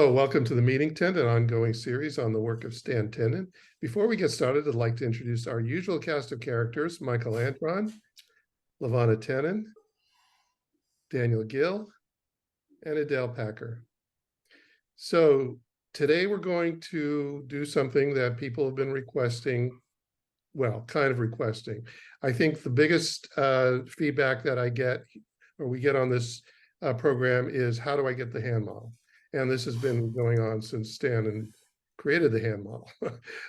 Hello, welcome to the meeting tent, an ongoing series on the work of Stan Tenen. Before we get started, I'd like to introduce our usual cast of characters: Michael Antron, Lavana Tenen, Daniel Gill, and Adele Packer. So today we're going to do something that people have been requesting, well, kind of requesting. I think the biggest feedback that I get, or we get on this program, is how do I get the hand model? And this has been going on since Stan created the hand model.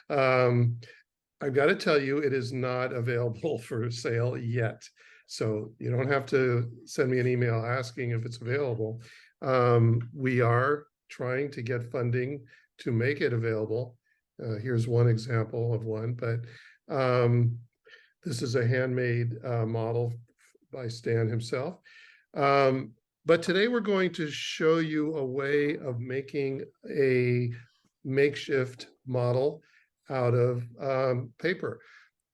I've got to tell you, it is not available for sale yet. So you don't have to send me an email asking if it's available. We are trying to get funding to make it available. Here's one example of one, but this is a handmade model by Stan himself. But today we're going to show you a way of making a makeshift model out of paper.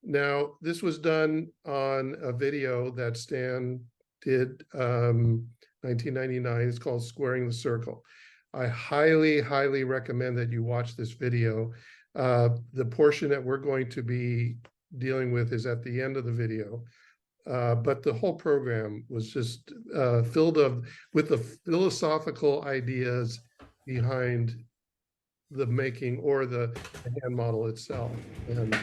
Now, this was done on a video that Stan did 1999. It's called Squaring the Circle. I highly, highly recommend that you watch this video. The portion that we're going to be dealing with is at the end of the video. But the whole program was just filled with the philosophical ideas behind the making or the hand model itself, and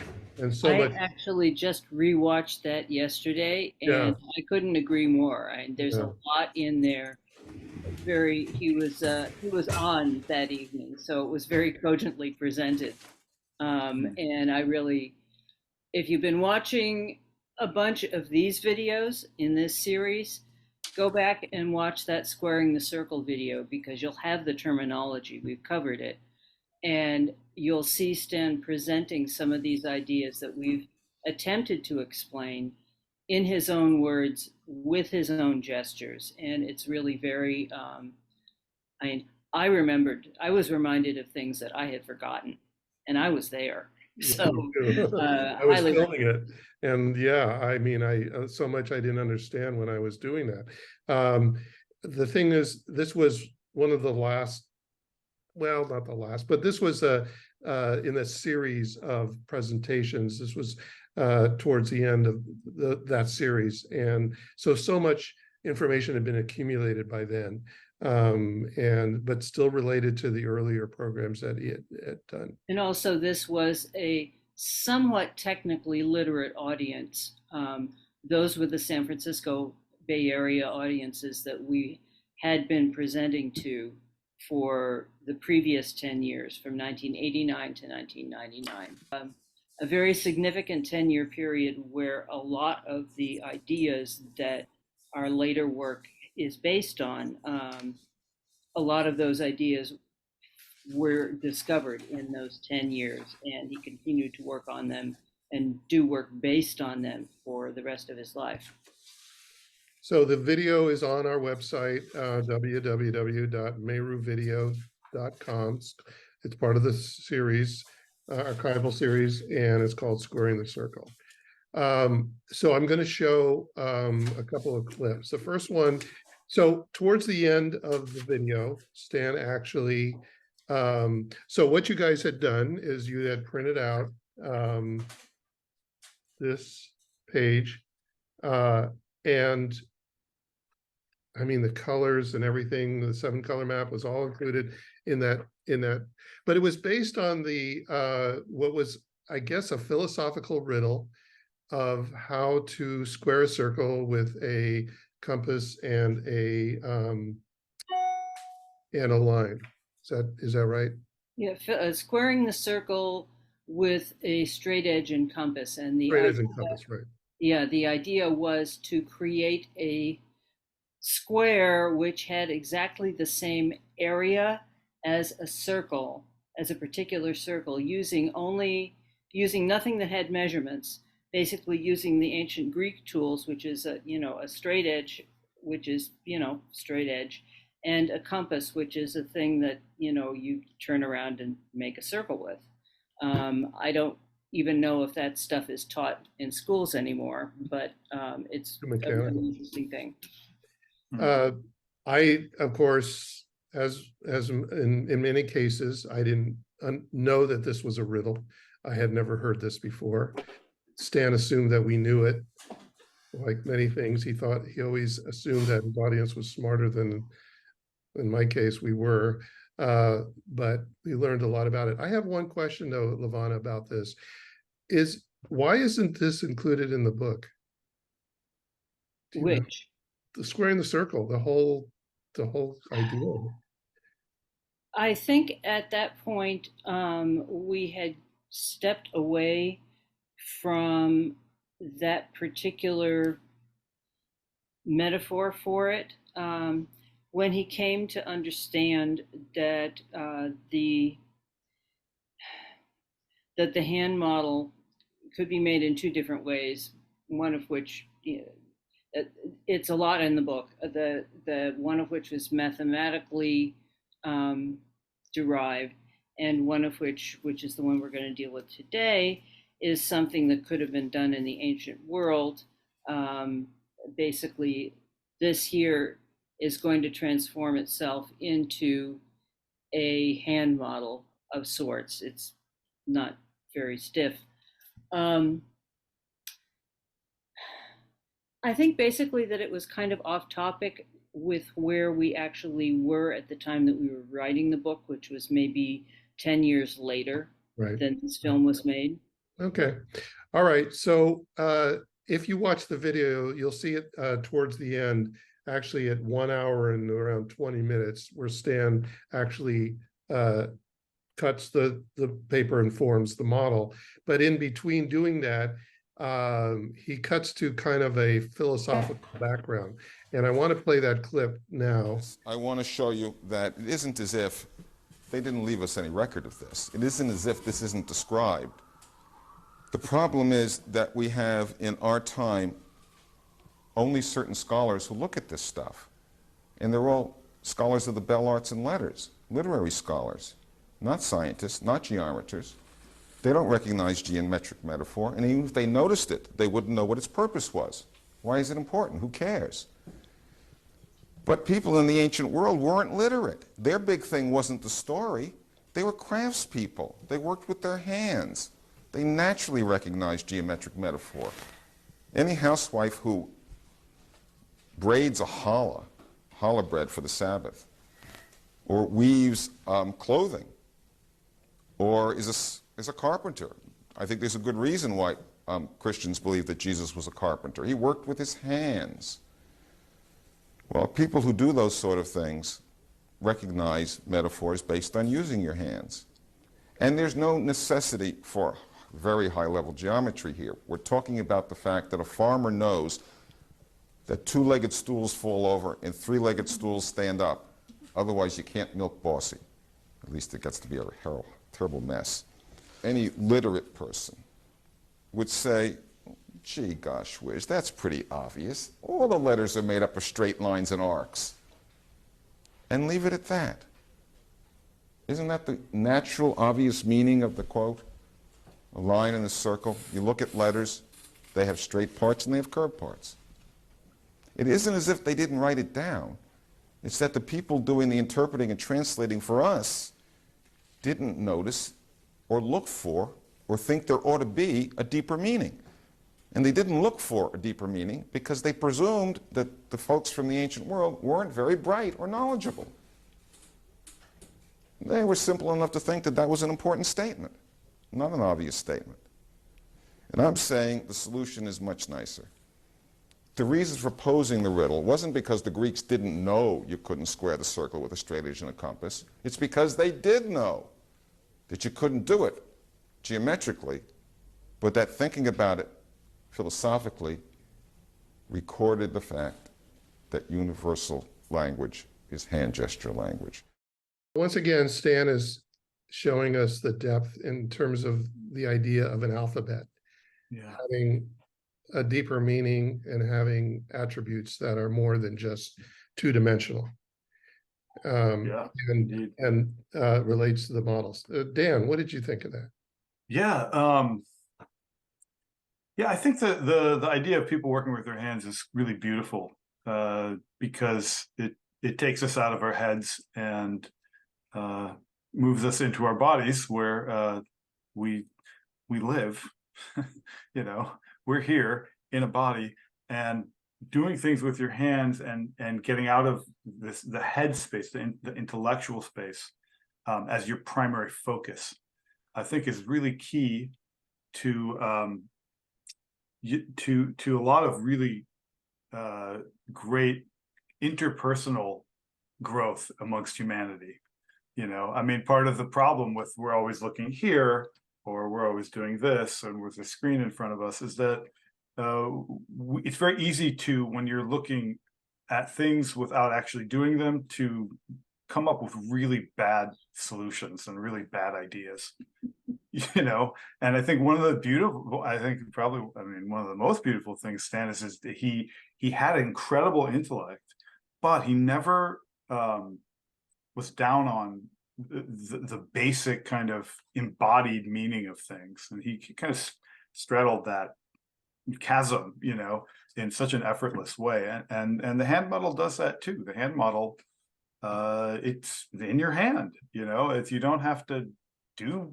so much. I actually just rewatched that yesterday, Yeah, and I couldn't agree more. There's a yeah. lot in there. He was on that evening, so it was very cogently presented. And I really, if you've been watching a bunch of these videos in this series, go back and watch that Squaring the Circle video because you'll have the terminology. We've covered it. And you'll see Stan presenting some of these ideas that we've attempted to explain in his own words with his own gestures. And it's really very, I was reminded of things that I had forgotten, and I was there. So I was highly filming it, and yeah, I mean, I so much I didn't understand when I was doing that. The thing is, this was one of the last, well, not the last, but this was in a series of presentations. This was towards the end of that series, and so much information had been accumulated by then, but still related to the earlier programs that he had done. And also, this was a somewhat technically literate audience. Those were the San Francisco Bay Area audiences that we had been presenting to for the previous 10 years, from 1989 to 1999. A very significant 10-year period where a lot of the ideas that our later work is based on, a lot of those ideas were discovered in those 10 years, and he continued to work on them and do work based on them for the rest of his life. So the video is on our website, www.meruvideo.com. It's part of the series, archival series, and it's called Squaring the Circle. So I'm going to show a couple of clips. The first one, so towards the end of the video, Stan actually, so what you guys had done is you had printed out this page, and I mean, the colors and everything, the 7-color map was all included in that, but it was based on the what was, I guess, a philosophical riddle of how to square a circle with a compass and a line. Is that right? Yeah, squaring the circle with a straight edge and compass, and Straight edge and compass, right? Yeah, the idea was to create a square which had exactly the same area as a circle, as a particular circle, using nothing that had measurements, basically using the ancient Greek tools, which is a straight edge, which is straight edge, and a compass, which is a thing that you turn around and make a circle with. I don't even know if that stuff is taught in schools anymore, but it's a really interesting thing. I, of course, as in many cases, I didn't know that this was a riddle. I had never heard this before. Stan assumed that we knew it. Like many things, he always assumed that his audience was smarter than, in my case, we were. But we learned a lot about it. I have one question though, Lavana, about this. Why isn't this included in the book? Do you know? Which The square and the circle, the whole idea. I think at that point we had stepped away from that particular metaphor for it. When he came to understand that that the hand model could be made in two different ways, one of which, it's a lot in the book. The one of which was mathematically derived, and one of which is the one we're going to deal with today, is something that could have been done in the ancient world. Basically, this here is going to transform itself into a hand model of sorts. It's not very stiff. I think basically that it was kind of off topic with where we actually were at the time that we were writing the book, which was maybe 10 years later Right. than this film was made. Okay. All right. So if you watch the video, you'll see it towards the end, actually at 1 hour and around 20 minutes, where Stan actually cuts the paper and forms the model. But in between doing that, he cuts to kind of a philosophical background. And I want to play that clip now. I want to show you that it isn't as if they didn't leave us any record of this. It isn't as if this isn't described. The problem is that we have in our time only certain scholars who look at this stuff. And they're all scholars of the bell arts and letters, literary scholars, not scientists, not geometers. They don't recognize geometric metaphor, and even if they noticed it, they wouldn't know what its purpose was. Why is it important? Who cares? But people in the ancient world weren't literate. Their big thing wasn't the story. They were craftspeople. They worked with their hands. They naturally recognized geometric metaphor. Any housewife who braids a challah bread for the Sabbath, or weaves clothing, or is a carpenter. I think there's a good reason why Christians believe that Jesus was a carpenter. He worked with his hands. Well, people who do those sort of things recognize metaphors based on using your hands. And there's no necessity for very high-level geometry here. We're talking about the fact that a farmer knows that two-legged stools fall over and three-legged stools stand up. Otherwise, you can't milk Bossy. At least it gets to be a terrible mess. Any literate person would say, gee, gosh whiz, that's pretty obvious. All the letters are made up of straight lines and arcs. And leave it at that. Isn't that the natural, obvious meaning of the quote? A line and a circle. You look at letters, they have straight parts and they have curved parts. It isn't as if they didn't write it down. It's that the people doing the interpreting and translating for us didn't notice or look for or think there ought to be a deeper meaning. And they didn't look for a deeper meaning because they presumed that the folks from the ancient world weren't very bright or knowledgeable. They were simple enough to think that that was an important statement, not an obvious statement. And I'm saying the solution is much nicer. The reason for posing the riddle wasn't because the Greeks didn't know you couldn't square the circle with a straight edge and a compass. It's because they did know that you couldn't do it geometrically, but that thinking about it philosophically recorded the fact that universal language is hand gesture language. Once again, Stan is showing us the depth in terms of the idea of an alphabet. Yeah. Having a deeper meaning and having attributes that are more than just two-dimensional. And relates to the models. Dan, what did you think of that? Yeah, I think the idea of people working with their hands is really beautiful because it it takes us out of our heads and moves us into our bodies where we live. You know, we're here in a body, and doing things with your hands and getting out of the head space, the intellectual space, as your primary focus, I think is really key to to a lot of really great interpersonal growth amongst humanity. You know, I mean, part of the problem with we're always looking here, or we're always doing this, and with a screen in front of us, is that it's very easy to, when you're looking at things without actually doing them, to come up with really bad solutions and really bad ideas. You know, and I think one of the beautiful, I think probably, I mean, one of the most beautiful things, Stannis, is that he had incredible intellect, but he never was down on the basic kind of embodied meaning of things, and he kind of straddled that chasm, you know, in such an effortless way. And the hand model does that too. The hand model, it's in your hand, you know, you don't have to do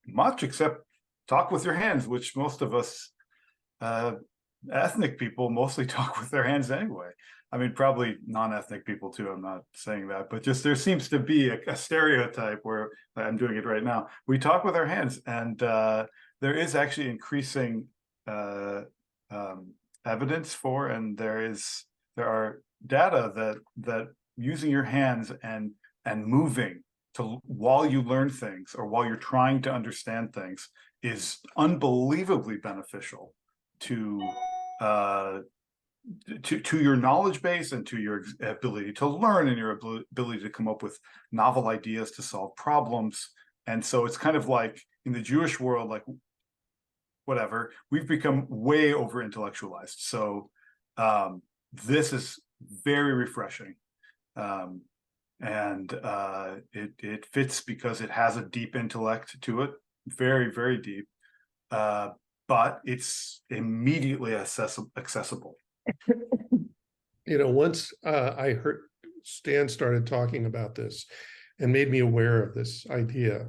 much except talk with your hands, which most of us ethnic people mostly talk with their hands anyway. I mean, probably non-ethnic people too, I'm not saying that, but just there seems to be a stereotype where, I'm doing it right now, we talk with our hands, and there is actually increasing evidence for, and there are data that using your hands and moving to, while you learn things or while you're trying to understand things, is unbelievably beneficial to your knowledge base and to your ability to learn and your ability to come up with novel ideas to solve problems. And so it's kind of like in the Jewish world, like whatever, we've become way over intellectualized. So this is very refreshing. And it fits because it has a deep intellect to it, very, very deep, but it's immediately accessible. You know, once I heard Stan started talking about this and made me aware of this idea.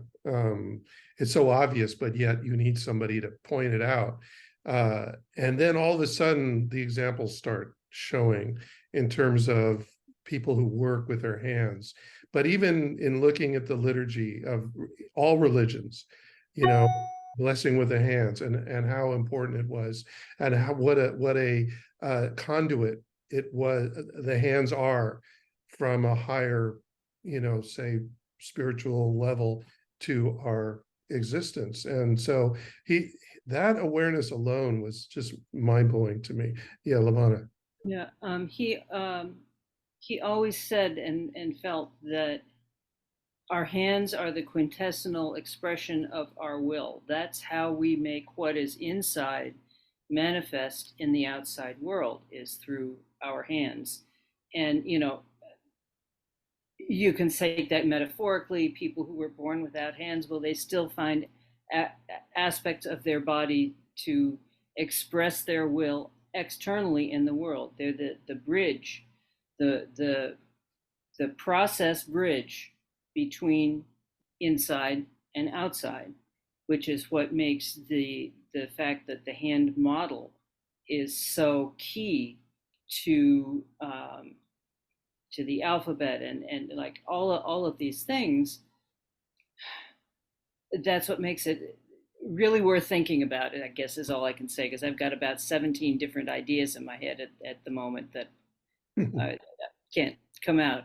It's so obvious, but yet you need somebody to point it out. And then all of a sudden, the examples start showing in terms of people who work with their hands. But even in looking at the liturgy of all religions, you know, blessing with the hands and how important it was, and how what a conduit it was, the hands are, from a higher, you know, say spiritual level to our existence. And so that awareness alone was just mind-blowing to me. Yeah, Lavana. Yeah, he always said and felt that our hands are the quintessential expression of our will. That's how we make what is inside manifest in the outside world, is through our hands. And, you know, you can say that metaphorically, people who were born without hands, well, they still find aspects of their body to express their will externally in the world. They're the bridge, the process bridge between inside and outside, which is what makes the fact that the hand model is so key to the alphabet and like all of these things. That's what makes it really worth thinking about it, I guess, is all I can say, because I've got about 17 different ideas in my head at the moment that can't come out.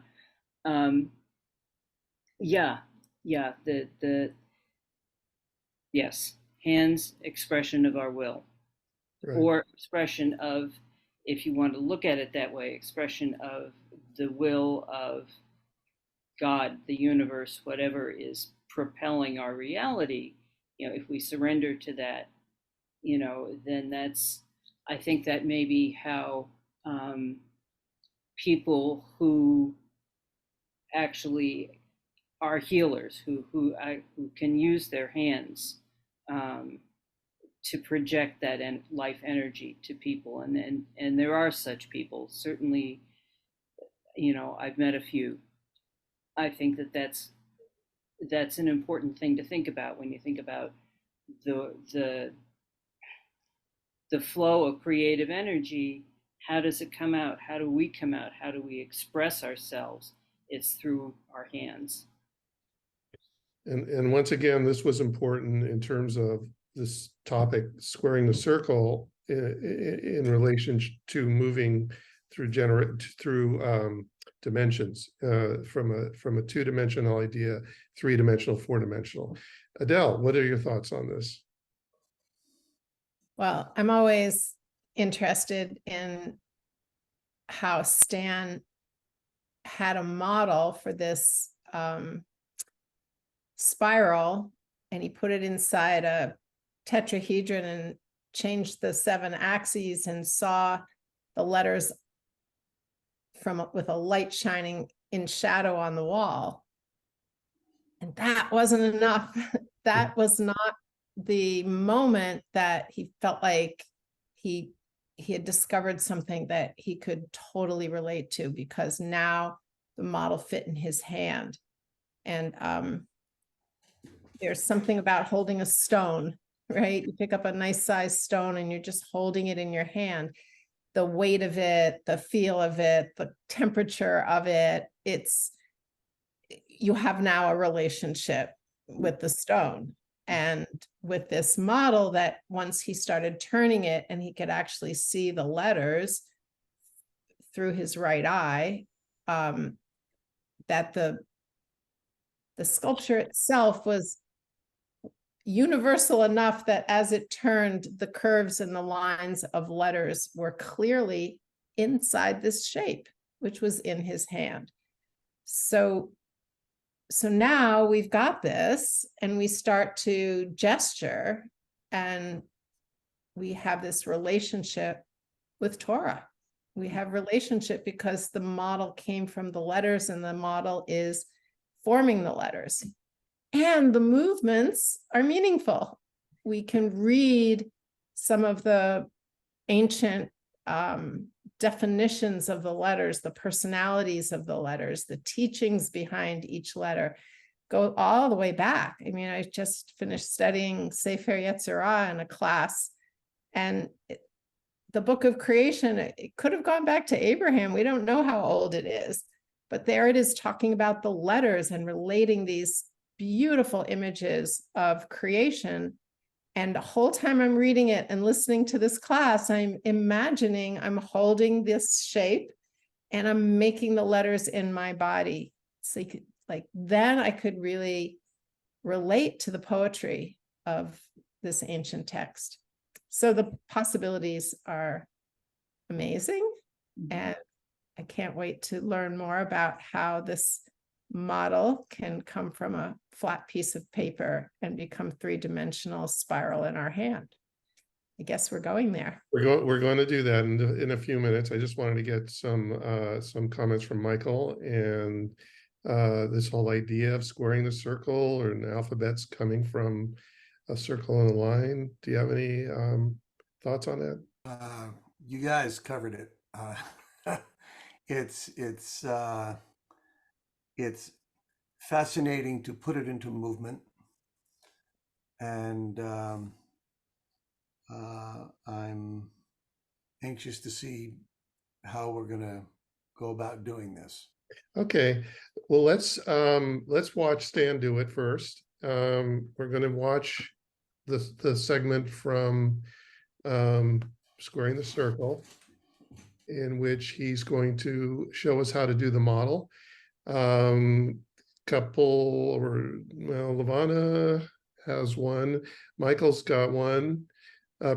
Yes, hands, expression of our will, right. Or expression of, if you want to look at it that way, expression of the will of God, the universe, whatever is propelling our reality. You know, if we surrender to that, you know, then I think that may be how people who actually are healers, who can use their hands to project that life energy to people, and there are such people. Certainly, I've met a few. I think that that's an important thing to think about when you think about the the the flow of creative energy. How does it come out? How do we come out? How do we express ourselves? It's through our hands. And once again, this was important in terms of this topic, squaring the circle in relation to moving through dimensions, from a two-dimensional idea, three-dimensional, four-dimensional. Adele, what are your thoughts on this? Well, I'm always interested in how Stan had a model for this spiral, and he put it inside a tetrahedron and changed the 7 axes and saw the letters with a light shining in shadow on the wall. And that wasn't enough. That was not the moment that he felt like he had discovered something that he could totally relate to, because now the model fit in his hand. And there's something about holding a stone, right? You pick up a nice sized stone and you're just holding it in your hand. The weight of it, the feel of it, the temperature of it, you have now a relationship with the stone. And with this model, that once he started turning it and he could actually see the letters through his right eye, that the sculpture itself was universal enough that as it turned, the curves and the lines of letters were clearly inside this shape, which was in his hand. So now we've got this, and we start to gesture, and we have this relationship with Torah. We have relationship because the model came from the letters, and the model is forming the letters. And the movements are meaningful. We can read some of the ancient definitions of the letters, the personalities of the letters, the teachings behind each letter, go all the way back. I mean, I just finished studying Sefer Yetzirah in a class, and the book of creation, it could have gone back to Abraham. We don't know how old it is, but there it is, talking about the letters and relating these beautiful images of creation. And the whole time I'm reading it and listening to this class, I'm imagining I'm holding this shape and I'm making the letters in my body. So like then I could really relate to the poetry of this ancient text. So the possibilities are amazing. And I can't wait to learn more about how this model can come from a flat piece of paper and become three-dimensional spiral in our hand. I guess we're going there. We're going to do that in a few minutes. I just wanted to get some comments from Michael, and this whole idea of squaring the circle, or an alphabet's coming from a circle and a line. Do you have any thoughts on that? You guys covered it. It's fascinating to put it into movement, and I'm anxious to see how we're going to go about doing this. Okay, well, let's watch Stan do it first. We're going to watch the segment from Squaring the Circle, in which he's going to show us how to do the model. Levana has one, Michael's got one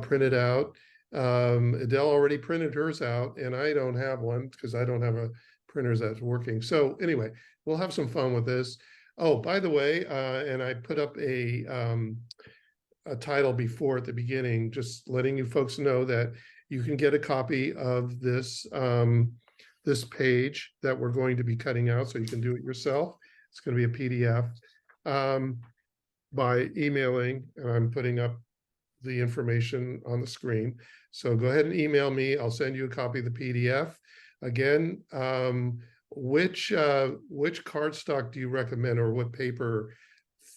printed out. Adele already printed hers out, and I don't have one because I don't have a printer that's working. So anyway, we'll have some fun with this. Oh, by the way, and I put up a title before at the beginning, just letting you folks know that you can get a copy of this this page that we're going to be cutting out, so you can do it yourself. It's going to be a PDF by emailing, and I'm putting up the information on the screen. So go ahead and email me. I'll send you a copy of the PDF. Again, which cardstock do you recommend, or what paper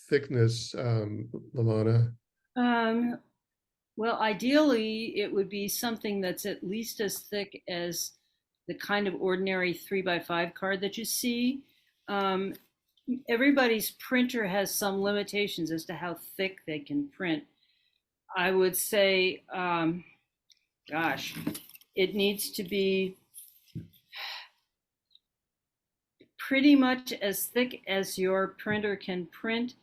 thickness, Lamana? Well, ideally, it would be something that's at least as thick as the kind of ordinary 3x5 card that you see. Everybody's printer has some limitations as to how thick they can print. I would say, gosh, it needs to be pretty much as thick as your printer can print,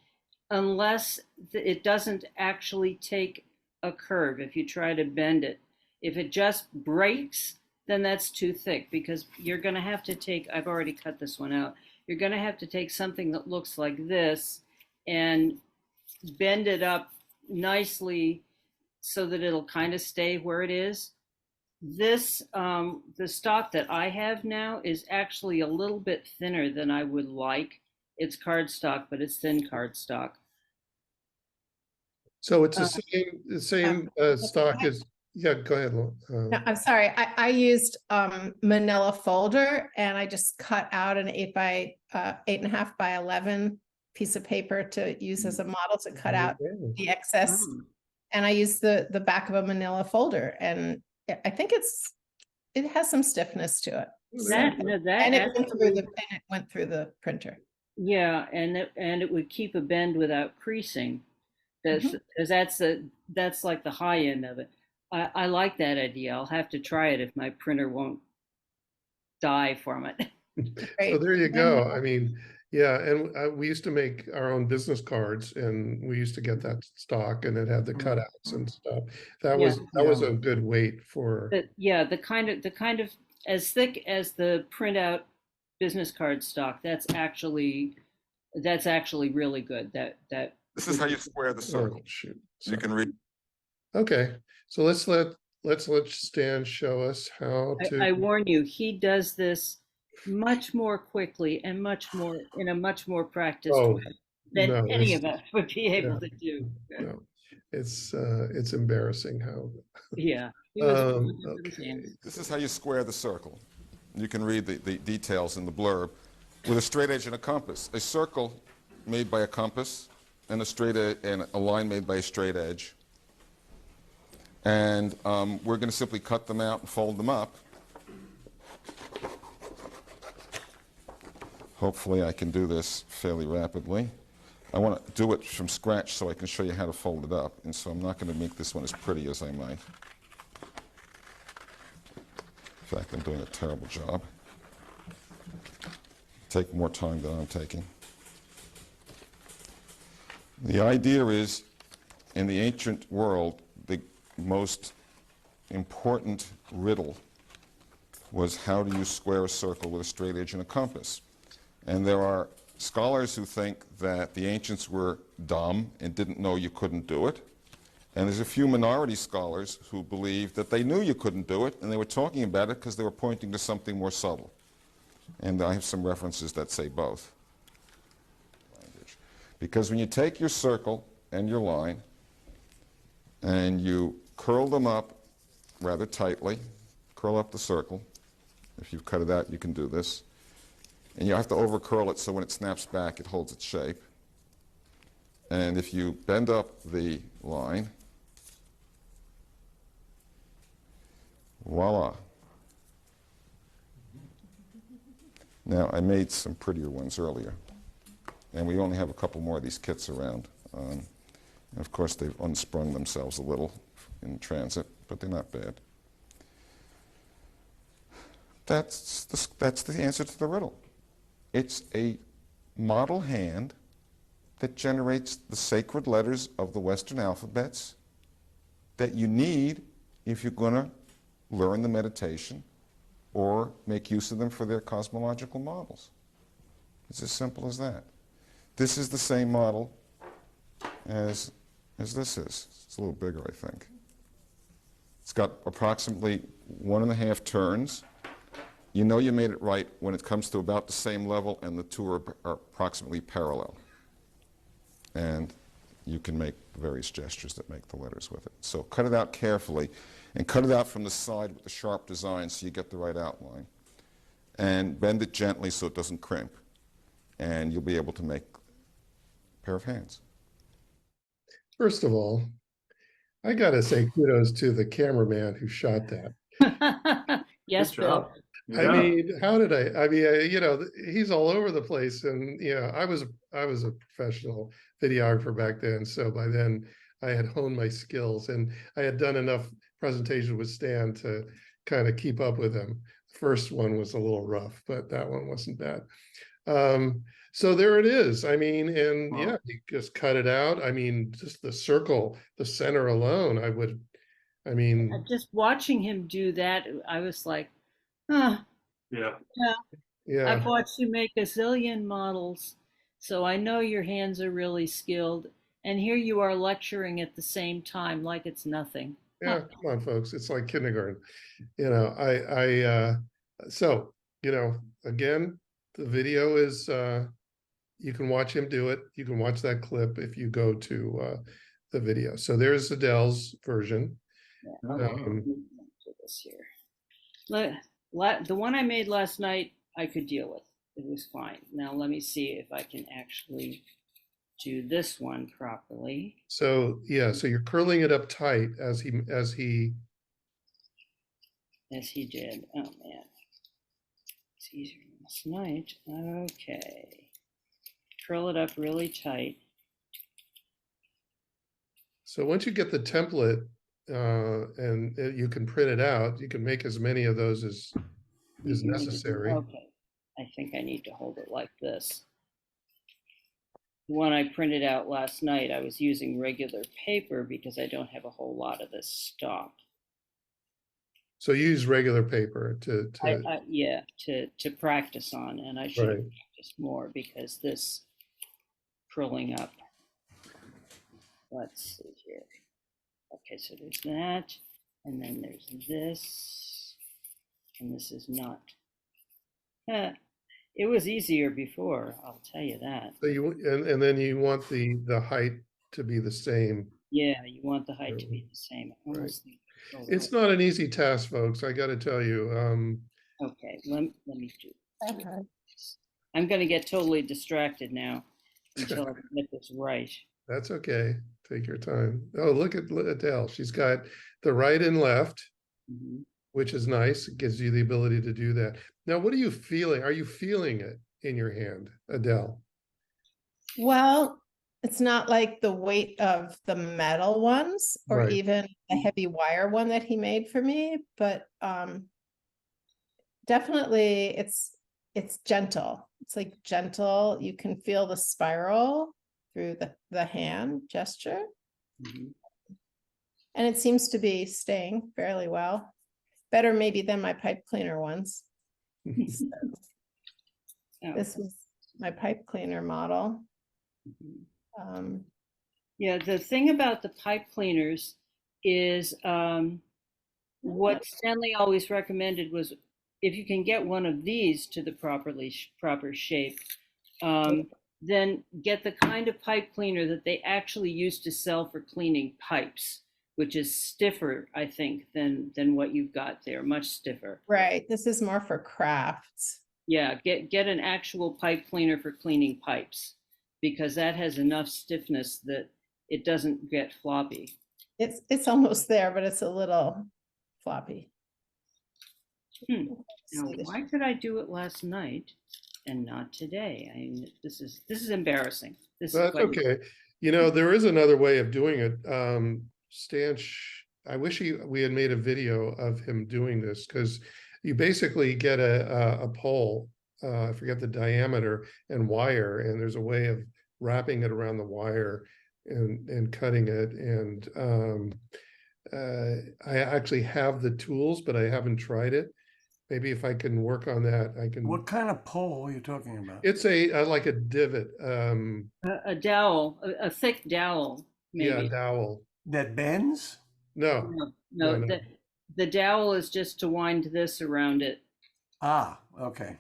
unless it doesn't actually take a curve if you try to bend it. If it just breaks, then that's too thick, because you're going to have to take, I've already cut this one out, you're going to have to take something that looks like this and bend it up nicely so that it'll kind of stay where it is. This, the stock that I have now is actually a little bit thinner than I would like. It's cardstock, but it's thin cardstock. So it's the same stock as, yeah, go ahead. No, I'm sorry. I used manila folder, and I just cut out an 8.5 by 11 piece of paper to use as a model to cut out the excess. And I used the back of a manila folder, and I think it has some stiffness to it. And it went through the printer. Yeah, and it would keep a bend without creasing. That's like the high end of it. I like that idea. I'll have to try it if my printer won't die from it. So there you go. I mean, yeah, and we used to make our own business cards, and we used to get that stock, and it had the cutouts and stuff. That was a good weight for. Yeah, the kind of as thick as the printout business card stock. That's actually really good. This is how you square the circle. Oh, shoot. You can read. Okay, so let's let Stan show us how to. I warn you, he does this much more quickly and in a much more practiced way than any of us would be able to do. No, it's embarrassing how. Yeah. Okay. This is how you square the circle. You can read the details in the blurb. With a straight edge and a compass. A circle made by a compass, and a line made by a straight edge. And we're going to simply cut them out and fold them up. Hopefully I can do this fairly rapidly. I want to do it from scratch so I can show you how to fold it up, and so I'm not going to make this one as pretty as I might. In fact, I'm doing a terrible job. Take more time than I'm taking. The idea is, in the ancient world, the most important riddle was how do you square a circle with a straight edge and a compass? And there are scholars who think that the ancients were dumb and didn't know you couldn't do it. And there's a few minority scholars who believe that they knew you couldn't do it, and they were talking about it because they were pointing to something more subtle. And I have some references that say both. Because when you take your circle and your line and you curl them up rather tightly, curl up the circle. If you've cut it out, you can do this. And you have to over curl it so when it snaps back, it holds its shape. And if you bend up the line, voila. Now, I made some prettier ones earlier, and we only have a couple more of these kits around. And of course, they've unsprung themselves a little in transit, but they're not bad. That's the answer to the riddle. It's a model hand that generates the sacred letters of the Western alphabets that you need if you're going to learn the meditation or make use of them for their cosmological models. It's as simple as that. This is the same model as this is. It's a little bigger, I think. It's got approximately 1.5 turns. You know you made it right when it comes to about the same level and the two are approximately parallel. And you can make various gestures that make the letters with it. So cut it out carefully, and cut it out from the side with the sharp design so you get the right outline. and bend it gently so it doesn't crimp, and you'll be able to make a pair of hands. First of all, I gotta say kudos to the cameraman who shot that. Yes, Good Bill. job. I Yeah. mean, how did I mean, you know, he's all over the place, and you know, I was a professional videographer back then, so by then I had honed my skills, and I had done enough presentations with Stan to kind of keep up with him. First one was a little rough, but that one wasn't bad. So there it is. I mean, and Wow. yeah, you just cut it out. I mean, just the circle, the center alone, I mean, Just watching him do that, I was like, huh, Yeah. yeah, I've watched you make a zillion models, so I know your hands are really skilled. And here you are lecturing at the same time like it's nothing. yeah, come on, folks. It's like kindergarten. You know, so, you know, again, the video is, you can watch him do it. You can watch that clip if you go to, the video. So there's Adele's version. Um, To this here. The one I made last night, I could deal with. It was fine. Now let me see if I can actually do this one properly. so yeah, so you're curling it up tight as he, As he did. Oh man. It's easier than last night. Okay. Curl it up really tight. so once you get the template, and you can print it out, you can make as many of those as is necessary. Okay. I think I need to hold it like this. The one I printed out last night, I was using regular paper because I don't have a whole lot of this stock. So use regular paper to Yeah, to practice on, and I should have right. practiced more because this curling up. Let's see here. Okay, so there's that, and then there's this, and this is not. It was easier before, I'll tell you that. So you, and then you want the height to be the same. Yeah, you want the height to be the same. I almost think It's not an easy task, folks. I got to tell you. Okay, let me do. Okay. I'm going to get totally distracted now until I get this right. That's okay. Take your time. Oh, look at Adele. She's got the right and left, which is nice. It gives you the ability to do that. Now, what are you feeling? Are you feeling it in your hand, Adele? Well, it's not like the weight of the metal ones or Right. even the heavy wire one that he made for me, but definitely it's gentle. It's like gentle. You can feel the spiral through the hand gesture. And it seems to be staying fairly well. Better maybe than my pipe cleaner ones. So, this was my pipe cleaner model. Yeah, the thing about the pipe cleaners is what Stanley always recommended was if you can get one of these to the proper shape, then get the kind of pipe cleaner that they actually used to sell for cleaning pipes, which is stiffer, I think, than what you've got there, much stiffer. Right. This is more for crafts. Yeah, get an actual pipe cleaner for cleaning pipes because that has enough stiffness that it doesn't get floppy. It's almost there, but it's a little floppy. Now, why could I do it last night and not today? I mean, this is embarrassing. That's okay. You know, there is another way of doing it. Stan, I wish we had made a video of him doing this because you basically get a pole, I forget the diameter, and wire, and there's a way of wrapping it around the wire and cutting it. And I actually have the tools, but I haven't tried it. Maybe if I can work on that, I can. What kind of pole are you talking about? It's like a divot. A dowel, a thick dowel, maybe. Yeah, dowel. That bends? No. No. The dowel is just to wind this around it. Ah, okay.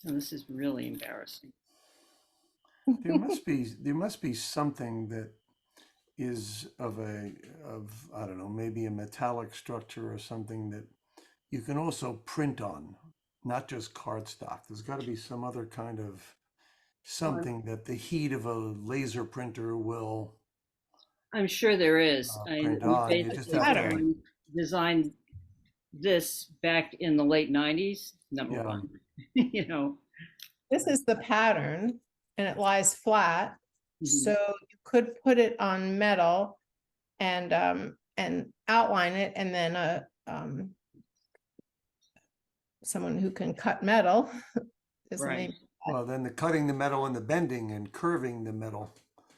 Oh, this is really embarrassing. There must be something that is of I don't know, maybe a metallic structure or something that you can also print on, not just cardstock. There's got to be some other kind of something that the heat of a laser printer will I'm sure there is. print We on. You just basically have to, designed this back in the late 90s, number Yeah. one. You know, This is the pattern and it lies flat. Mhm. So you could put it on metal and outline it, and then someone who can cut metal is Right. maybe well, then the cutting the metal and the bending and curving the metal.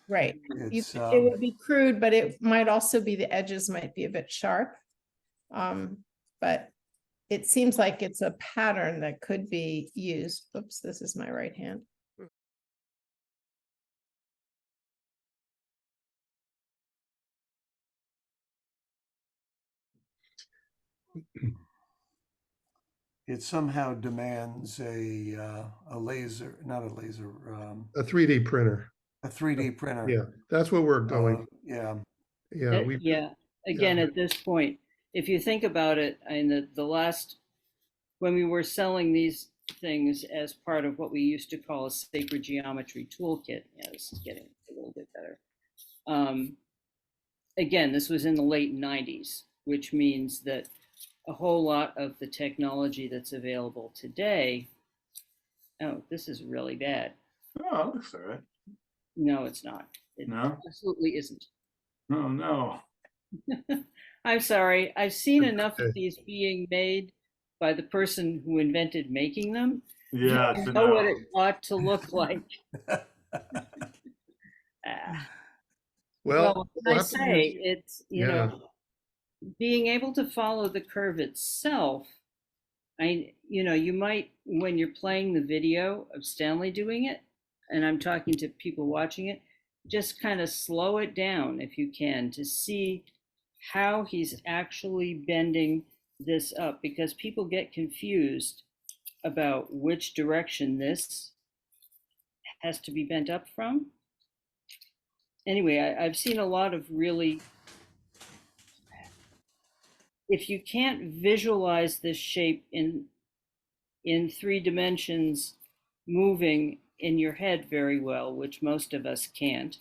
right. It's, It would be crude, but it might also be the edges might be a bit sharp. But it seems like it's a pattern that could be used. Oops, this is my right hand. it somehow demands a laser, not a laser, A 3D printer. a 3D printer. Yeah, that's what we're going. Yeah. Yeah, we, Yeah. Again, yeah. at this point, if you think about it, in the last, when we were selling these things as part of what we used to call a sacred geometry toolkit, yeah, this is getting a little bit better. Again, this was in the late 90s, which means that a whole lot of the technology that's available today, oh, this is really bad. Oh, it looks all right. No, it's not. It No? absolutely isn't. Oh, no. I'm sorry. I've seen enough of Okay. these being made by the person who invented making them. Yeah, I it's a know what no. it ought to look like. Ah. Well, Well, we'll I have to say use- it's, yeah. being able to follow the curve itself. You might, when you're playing the video of Stanley doing it, and I'm talking to people watching it, just kind of slow it down if you can to see how he's actually bending this up, because people get confused about which direction this has to be bent up from. Anyway, I've seen a lot of really, if you can't visualize this shape in 3 dimensions moving in your head very well, which most of us can't,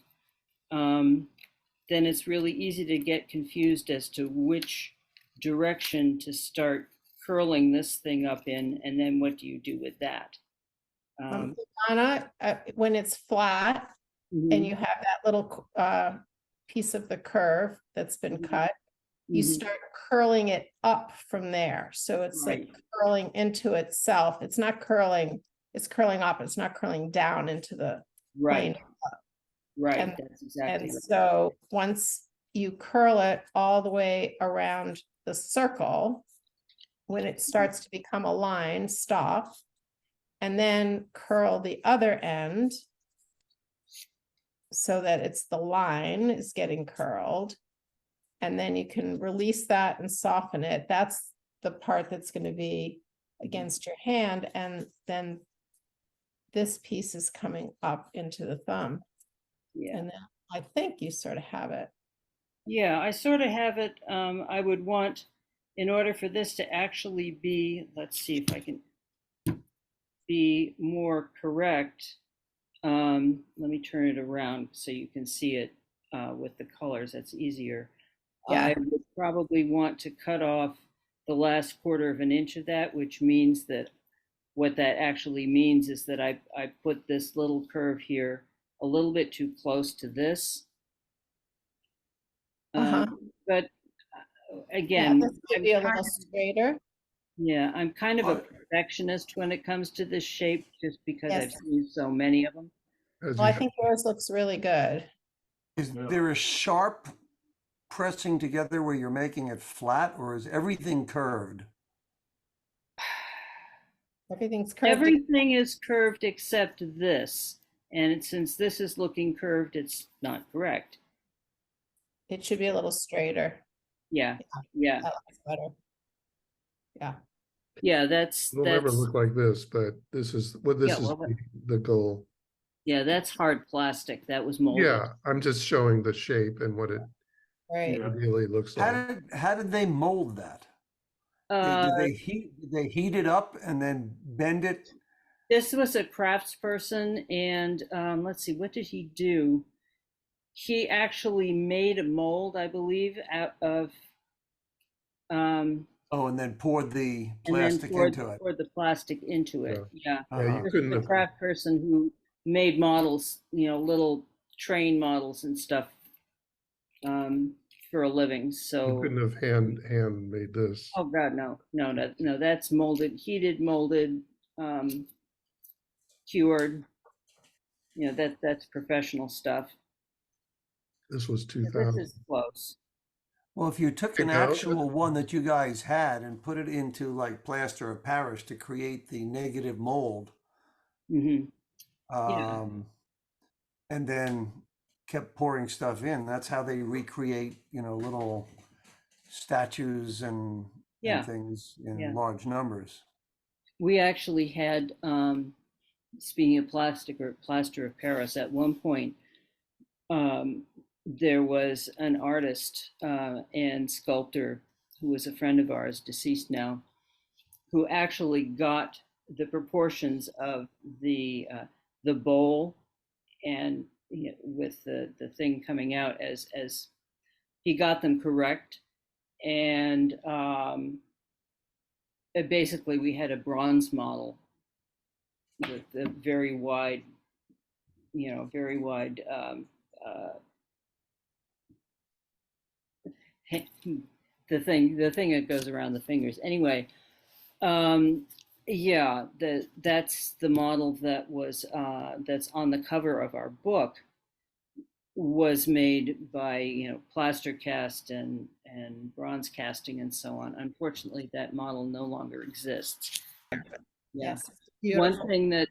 then it's really easy to get confused as to which direction to start curling this thing up in, and then what do you do with that? Anna, when it's flat and Mhm, you have that little piece of the curve that's been Mhm. cut, you mhm, start curling it up from there. So it's like Right. curling into itself. It's not curling, it's curling up. It's not curling down into the Right, plane. right, And- that's exactly And right. so once you curl it all the way around the circle, when it starts to become a line, stop, and then curl the other end so that it's the line is getting curled. And then you can release that and soften it. That's the part that's going to be against your hand. And then this piece is coming up into the thumb. Yeah. And then I think you sort of have it. Yeah, I sort of have it. I would want, in order for this to actually be, let's see if I can be more correct. Let me turn it around so you can see it with the colors. That's easier. Yeah. I would probably want to cut off the last 1/4 of an inch of that, which means that what that actually means is that I put this little curve here a little bit too close to this. Uh-huh. But Yeah, again, this could be a little straighter. I'm kind of a Well- perfectionist when it comes to this shape, just because I've Yes. seen so many of them. as Well, I you- think yours looks really good. Is Yeah. there a sharp pressing together where you're making it flat, or is everything curved? Everything's curved. Everything is curved except this. And since this is looking curved, it's not correct. It should be a little straighter. Yeah, That looks better. Yeah. yeah, that's It'll never look like this, but this is what Yeah, this is well, the goal. Yeah, that's hard plastic. That was molded. Yeah, I'm just showing the shape and what it Right. Yeah. ideally looks like. How did they mold that? Uh, Did they heat it up and then bend it? this was a craftsperson, and let's see, what did he do? He actually made a mold, I believe, out of um, Oh, and then poured the and then plastic poured into it. poured the plastic into Yeah, it. Yeah, yeah, you Uh-huh. this couldn't is a have, craft person who made models, little train models and stuff um, for a living. you So, couldn't have hand made this. oh God, no, no, no, no, that's molded, heated, molded, um, cured. That's professional stuff. This was This 2000. is close. Well, if you took You an know, actual one that you guys had and put it into like plaster of Paris to create the negative mold, Hmm. Yeah, um, and then kept pouring stuff in, that's how they recreate, little statues and yeah, things in yeah. large numbers. We actually had, speaking of plastic or plaster of Paris, at one point, um, there was an artist and sculptor who was a friend of ours, deceased now, who actually got the proportions of the bowl and with the thing coming out as he got them correct, and basically we had a bronze model with a very wide, very wide uh, the thing that goes around the fingers. Anyway, um, yeah, that's the model that was that's on the cover of our book, was made by plaster cast and bronze casting and so on. Unfortunately, that model no longer exists. Yeah. Yes. One Beautiful. thing that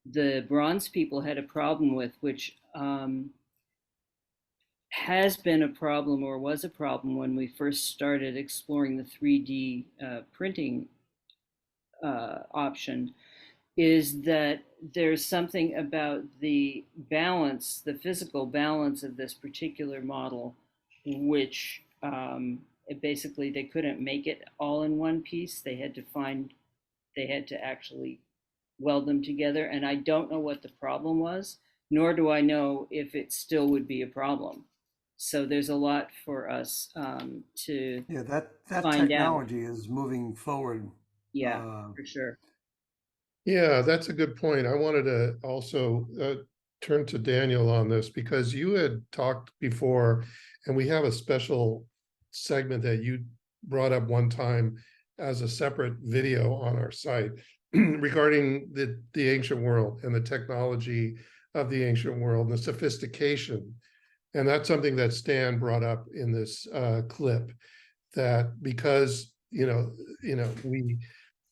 the bronze people had a problem with, which has been a problem or was a problem when we first started exploring the 3D printing option, is that there's something about the balance, the physical balance of this particular model, which basically they couldn't make it all in one piece. They had to actually weld them together. And I don't know what the problem was, nor do I know if it still would be a problem. So there's a lot for us to Yeah, that find out. technology is moving forward. Yeah, Uh, for sure. Yeah, that's a good point. I wanted to also turn to Daniel on this because you had talked before, and we have a special segment that you brought up one time as a separate video on our site regarding the ancient world and the technology of the ancient world and the sophistication. And that's something that Stan brought up in this clip, that because we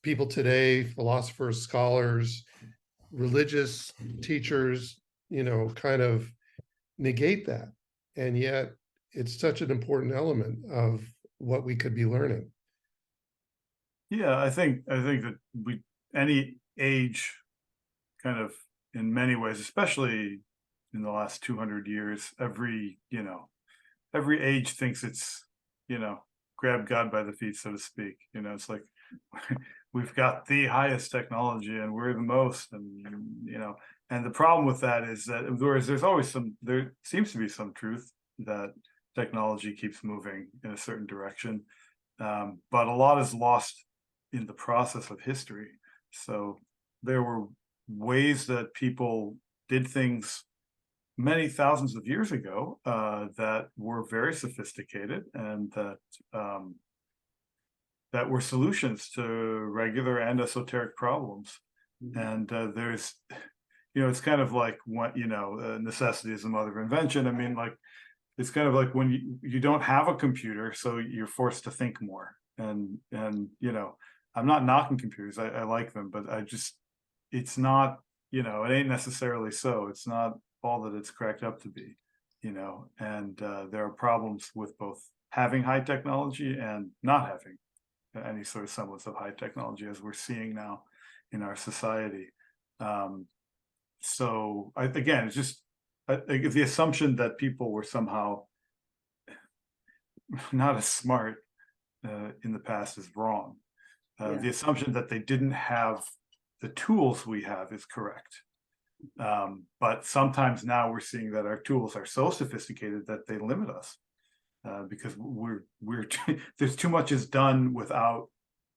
people today, philosophers, scholars, religious teachers, kind of negate that. And yet it's such an important element of what we could be learning. Yeah, I think that any age kind of, in many ways, especially in the last 200 years, every age thinks it's, grab God by the feet, so to speak. It's like we've got the highest technology and we're the most, and the problem with that is that whereas there seems to be some truth that technology keeps moving in a certain direction, but a lot is lost in the process of history. So there were ways that people did things many thousands of years ago that were very sophisticated and that were solutions to regular and esoteric problems. And there's, it's kind of like what, necessity is the mother of invention. I mean, like, it's kind of like when you don't have a computer, so you're forced to think more. And I'm not knocking computers. I like them, but it's not, it ain't necessarily so. It's not all that it's cracked up to be, and there are problems with both having high technology and not having any sort of semblance of high technology, as we're seeing now in our society. So again, it's just the assumption that people were somehow not as smart in the past is wrong. Yeah. The assumption that they didn't have the tools we have is correct. But sometimes now we're seeing that our tools are so sophisticated that they limit us because we're there's too much is done without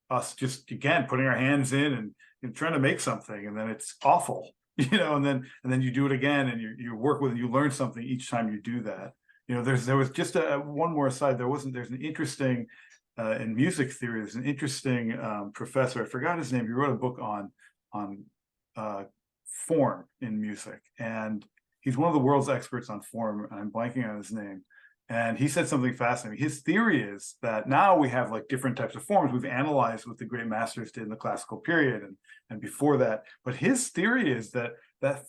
us just again putting our hands in and trying to make something, and then it's awful, and then you do it again, and you work with it, you learn something each time you do that. There was just one more aside. There's an interesting in music theory. There's an interesting professor. I forgot his name. He wrote a book on form in music, and he's one of the world's experts on form. And I'm blanking on his name. And he said something fascinating. His theory is that now we have like different types of forms. We've analyzed what the great masters did in the classical period and before that. But his theory is that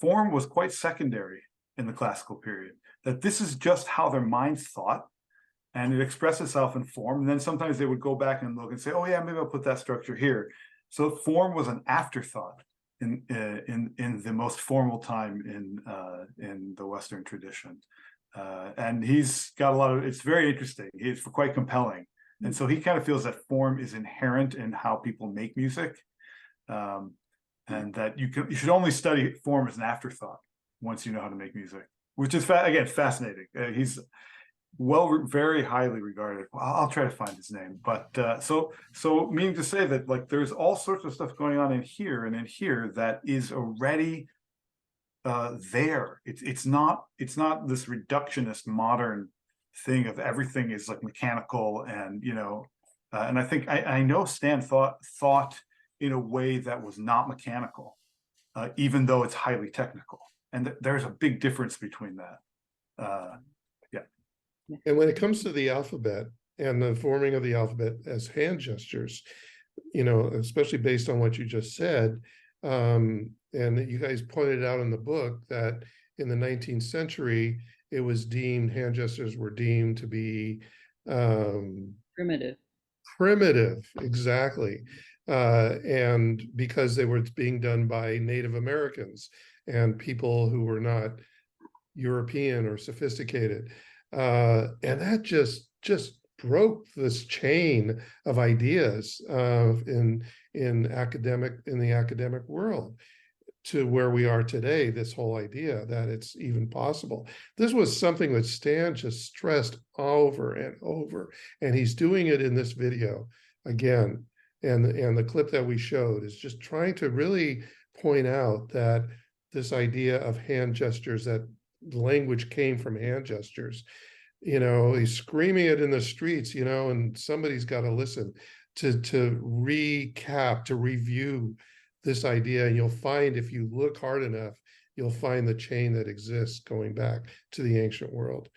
form was quite secondary in the classical period, that this is just how their minds thought, and it expressed itself in form. And then sometimes they would go back and look and say, oh yeah, maybe I'll put that structure here. So form was an afterthought in the most formal time in the Western tradition. And he's got a lot of, it's very interesting. It's quite compelling. And so he kind of feels that form is inherent in how people make music. And that you should only study form as an afterthought once you know how to make music, which is again, fascinating. He's very highly regarded. I'll try to find his name, but so meaning to say that like there's all sorts of stuff going on in here and in here that is already there. It's not this reductionist modern thing of everything is like mechanical and and I think I know Stan thought in a way that was not mechanical, even though it's highly technical, and there's a big difference between that. And when it comes to the alphabet and the forming of the alphabet as hand gestures, especially based on what you just said, and that you guys pointed out in the book that in the 19th century, hand gestures were deemed to be primitive, exactly. And because they were being done by Native Americans and people who were not European or sophisticated. And that just broke this chain of ideas in the academic world to where we are today. This whole idea that it's even possible. This was something that Stan just stressed over and over, and he's doing it in this video again. And the clip that we showed is just trying to really point out that this idea of hand gestures, that language came from hand gestures. He's screaming it in the streets, and somebody's got to listen to recap, to review this idea. And you'll find, if you look hard enough, you'll find the chain that exists going back to the ancient world.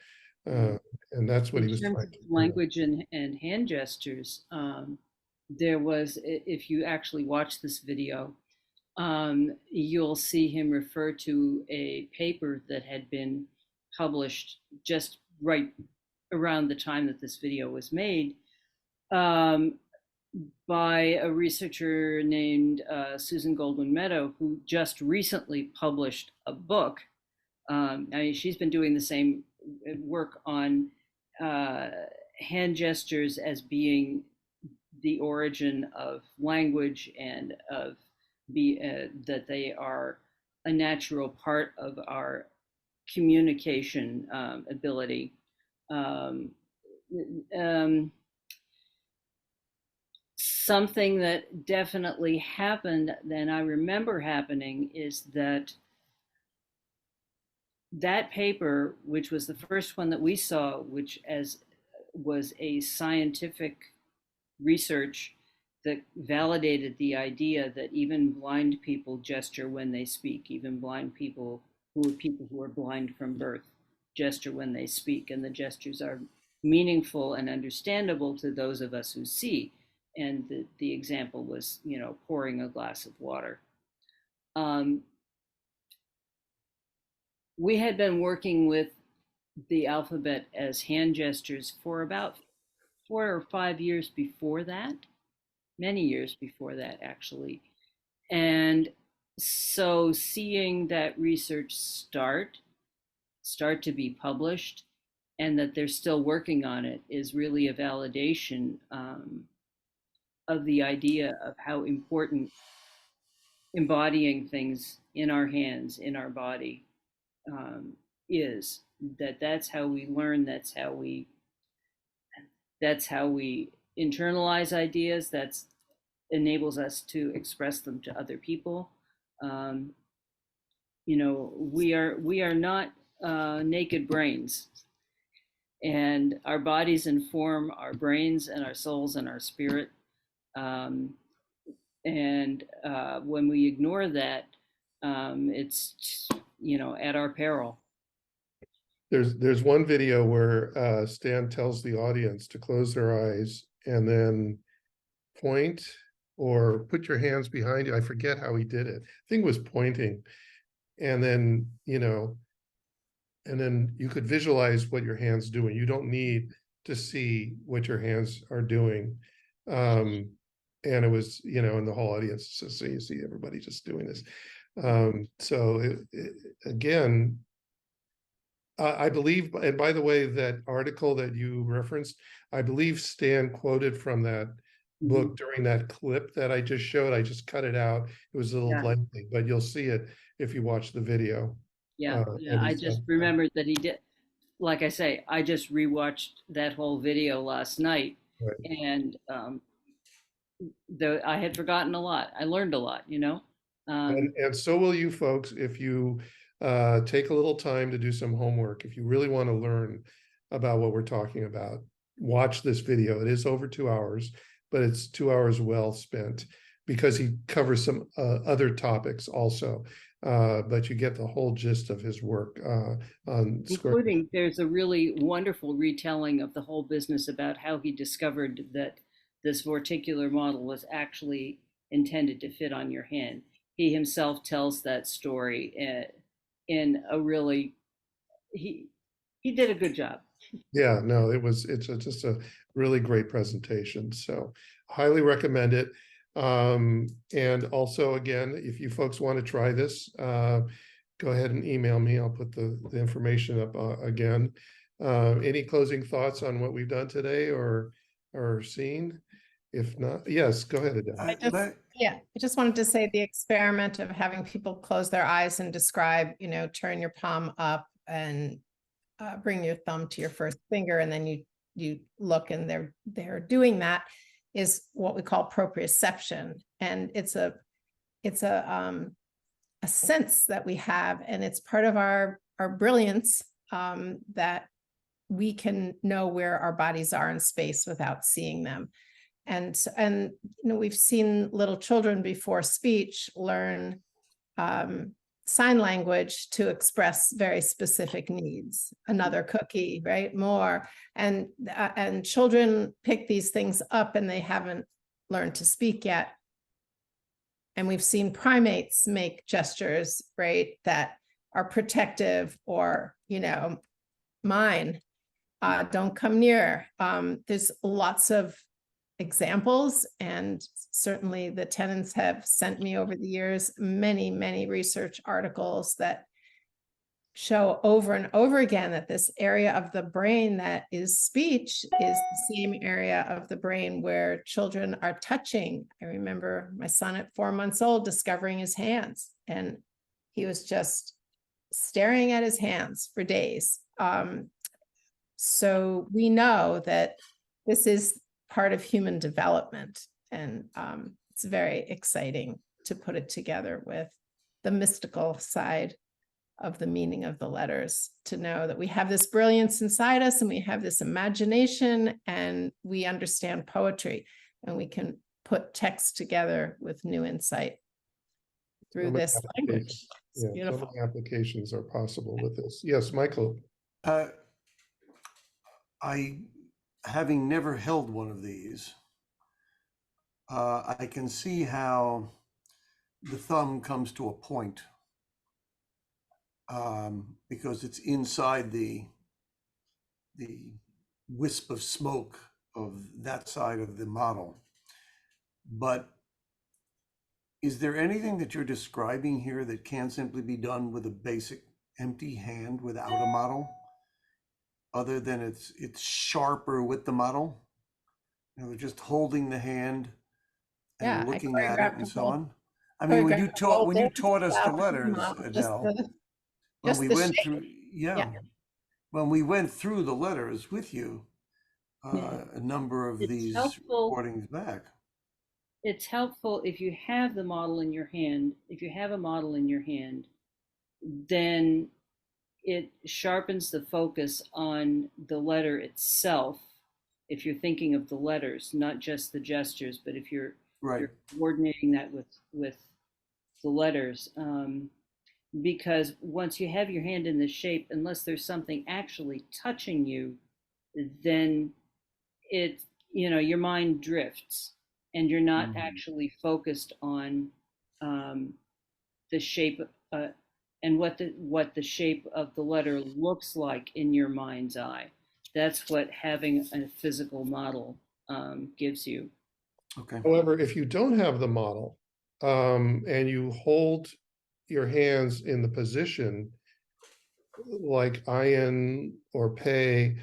And that's what he was trying to do. Language and hand gestures. There was, if you actually watch this video, you'll see him refer to a paper that had been published just right around the time that this video was made, by a researcher named Susan Goldwyn Meadow, who just recently published a book. She's been doing the same work on hand gestures as being the origin of language and of that they are a natural part of our communication ability. Something that definitely happened, and I remember happening, is that paper, which was the first one that we saw, which was a scientific research that validated the idea that even blind people gesture when they speak, even blind people who are blind from birth gesture when they speak, and the gestures are meaningful and understandable to those of us who see. And the example was, pouring a glass of water. We had been working with the alphabet as hand gestures for about 4 or 5 years before that, many years before that, actually. And So seeing that research start to be published, and that they're still working on it, is really a validation of the idea of how important embodying things in our hands, in our body, um, is. That's how we learn. That's how we internalize ideas. That's enables us to express them to other people. Um, we are not naked brains, and our bodies inform our brains and our souls and our spirit. Um, and when we ignore that, it's at our peril. There's one video where Stan tells the audience to close their eyes and then point or put your hands behind you. I forget how he did it. I think it was pointing. And then, and then you could visualize what your hands doing. You don't need to see what your hands are doing. And it was, and the whole audience, so you see everybody just doing this. So again, I believe, and by the way, that article that you referenced, I believe Stan quoted from that book during that clip that I just showed. I just cut it out. It was a little Yeah. lengthy, but you'll see it if you watch the video. Yeah, I just remembered that he did. Like I say, I just rewatched that whole video last night, Right. and I had forgotten a lot. I learned a lot, And so will you folks if you take a little time to do some homework. If you really want to learn about what we're talking about, watch this video. It is over 2 hours, but it's 2 hours well spent because he covers some other topics also. But you get the whole gist of his work on including there's a really wonderful retelling of the whole business about how he discovered that this vorticular model was actually intended to fit on your hand. He himself tells that story in a really he did a good job. Yeah, no, it's just a really great presentation. So highly recommend it. And also again, if you folks want to try this, go ahead and email me. I'll put the information up again. Any closing thoughts on what we've done today or seen? If not, yes, go ahead, Adele. I just wanted to say the experiment of having people close their eyes and describe, turn your palm up and bring your thumb to your first finger, and then you look and they're doing that, is what we call proprioception, and it's a sense that we have, and it's part of our brilliance, that we can know where our bodies are in space without seeing them. And we've seen little children before speech learn sign language to express very specific needs. Another cookie, right? More. And children pick these things up and they haven't learned to speak yet. And we've seen primates make gestures, right, that are protective, or, mine, don't come near. There's lots of examples, and certainly the Tenens have sent me over the years many, many research articles that show over and over again that this area of the brain that is speech is the same area of the brain where children are touching. I remember my son at 4 months old discovering his hands, and he was just staring at his hands for days. So we know that this is part of human development, and it's very exciting to put it together with the mystical side of the meaning of the letters, to know that we have this brilliance inside us and we have this imagination and we understand poetry, and we can put text together with new insight through this language. It's beautiful. So many applications are possible with this. Yes, Michael. Having never held one of these, I can see how the thumb comes to a point, because it's inside the wisp of smoke of that side of the model. But Is there anything that you're describing here that can simply be done with a basic empty hand without a model? Other than it's sharper with the model? You know, just holding the hand Yeah, and I looking at it choreographed and a so whole on. I mean, choreographed a whole when you dance taught us the without the letters, model, Adele, when just we the went shape. through, yeah, Yeah, when we went through the letters with you, Yeah. a number of It's these helpful. recordings back. It's helpful if you have the model in your hand. If you have a model in your hand, then it sharpens the focus on the letter itself. If you're thinking of the letters, not just the gestures, but if Right. you're coordinating that with the letters, because once you have your hand in the shape, unless there's something actually touching you, then it your mind drifts, and you're not actually focused on um, the shape and what the shape of the letter looks like in your mind's eye. That's what having a physical model gives you. Okay. However, if you don't have the model, and you hold your hands in the position like Ian or Pei,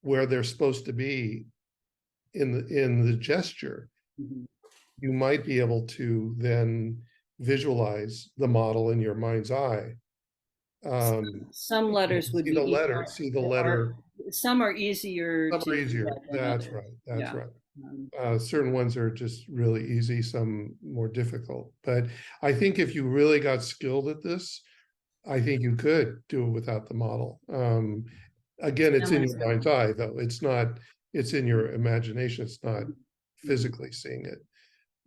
where they're supposed to be in the gesture, Mhm. you might be able to then visualize the model in your mind's eye. Some letters would See be the letter, are some are easier some to are do easier. that than That's others. right. That's Yeah. right. Um, Certain ones are just really easy, some more difficult. But I think if you really got skilled at this, I think you could do it without the model. Again, it's in your mind's eye, though. It's in your imagination. It's not physically seeing it.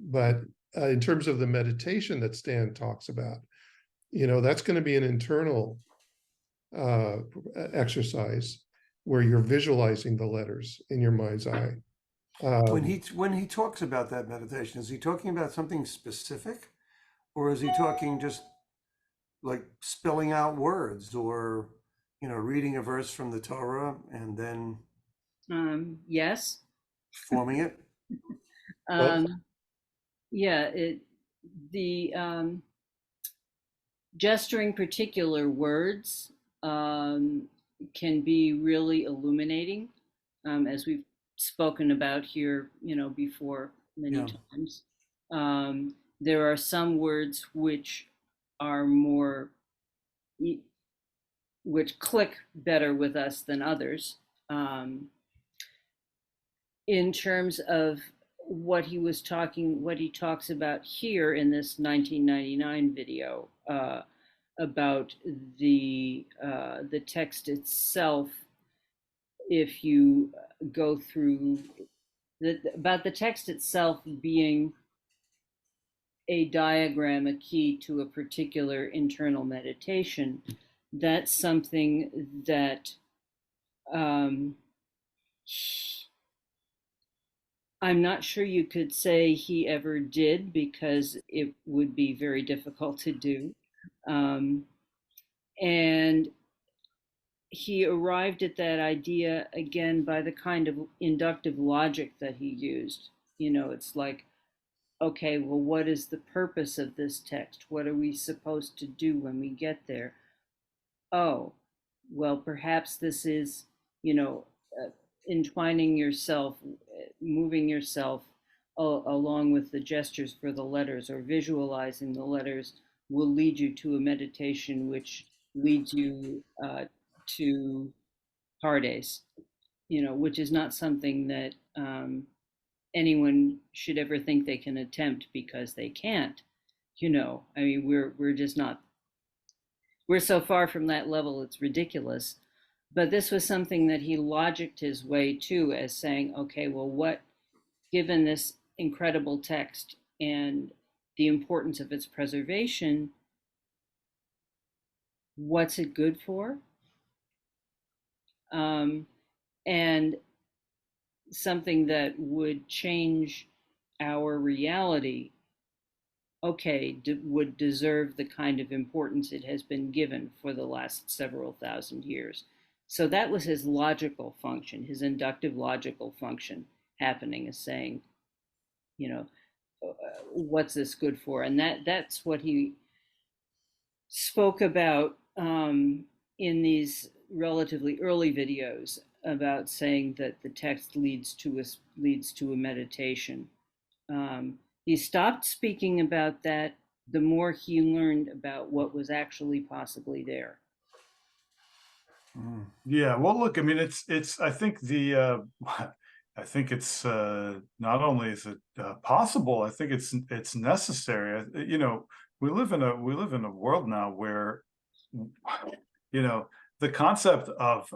But in terms of the meditation that Stan talks about, that's going to be an internal uh, exercise where you're visualizing the letters in your mind's eye. When he talks about that meditation, is he talking about something specific, or is he talking just like spelling out words, or reading a verse from the Torah and then yes. forming it? Both. Yeah. The gesturing particular words can be really illuminating, as we've spoken about here, before many Yeah. times. There are some words which are more, which click better with us than others. Um, in terms of what he talks about here in this 1999 video, about the text itself. If you go through about the text itself being a diagram, a key to a particular internal meditation, that's something that um, I'm not sure you could say he ever did, because it would be very difficult to do. Um, and he arrived at that idea again by the kind of inductive logic that he used. It's like, okay, well, what is the purpose of this text? What are we supposed to do when we get there? Oh, well, perhaps this is, you know, entwining yourself, moving yourself along with the gestures for the letters, or visualizing the letters, will lead you to a meditation which leads you to Pardes, which is not something that anyone should ever think they can attempt, because they can't. I mean, we're just not. We're so far from that level; it's ridiculous. But this was something that he logicked his way to, as saying, okay, well, given this incredible text and the importance of its preservation, what's it good for? Um, and something that would change our reality, okay, would deserve the kind of importance it has been given for the last several thousand years. So that was his logical function, his inductive logical function happening, is saying, you know, what's this good for? And that's what he spoke about in these relatively early videos, about saying that the text leads to a meditation. He stopped speaking about that the more he learned about what was actually possibly there. Yeah, well, look, I mean, it's. I think I think it's not only is it possible. I think it's necessary. You know, we live in a world now where, you know, the concept of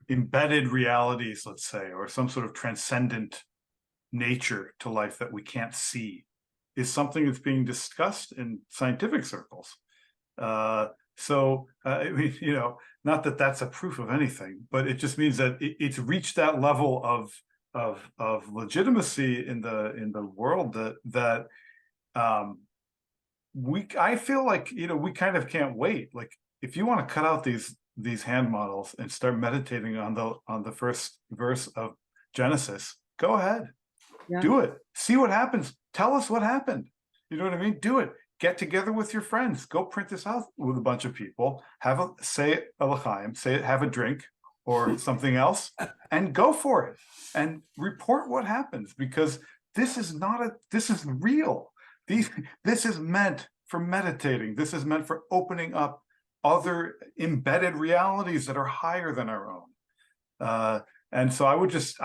embedded realities, let's say, or some sort of transcendent nature to life that we can't see, is something that's being discussed in scientific circles. I mean, you know, not that that's a proof of anything, but it just means that it's reached that level of legitimacy in the world that I feel like, you know, we kind of can't wait. Like, if you want to cut out these hand models and start meditating on the first verse of Genesis, go ahead. Yeah. Do it. See what happens. Tell us what happened. You know what I mean? Do it. Get together with your friends. Go print this out with a bunch of people. Say a l'chaim, have a drink or something else, and go for it. And report what happens, because this is real. This is meant for meditating. This is meant for opening up other embedded realities that are higher than our own. And so I would just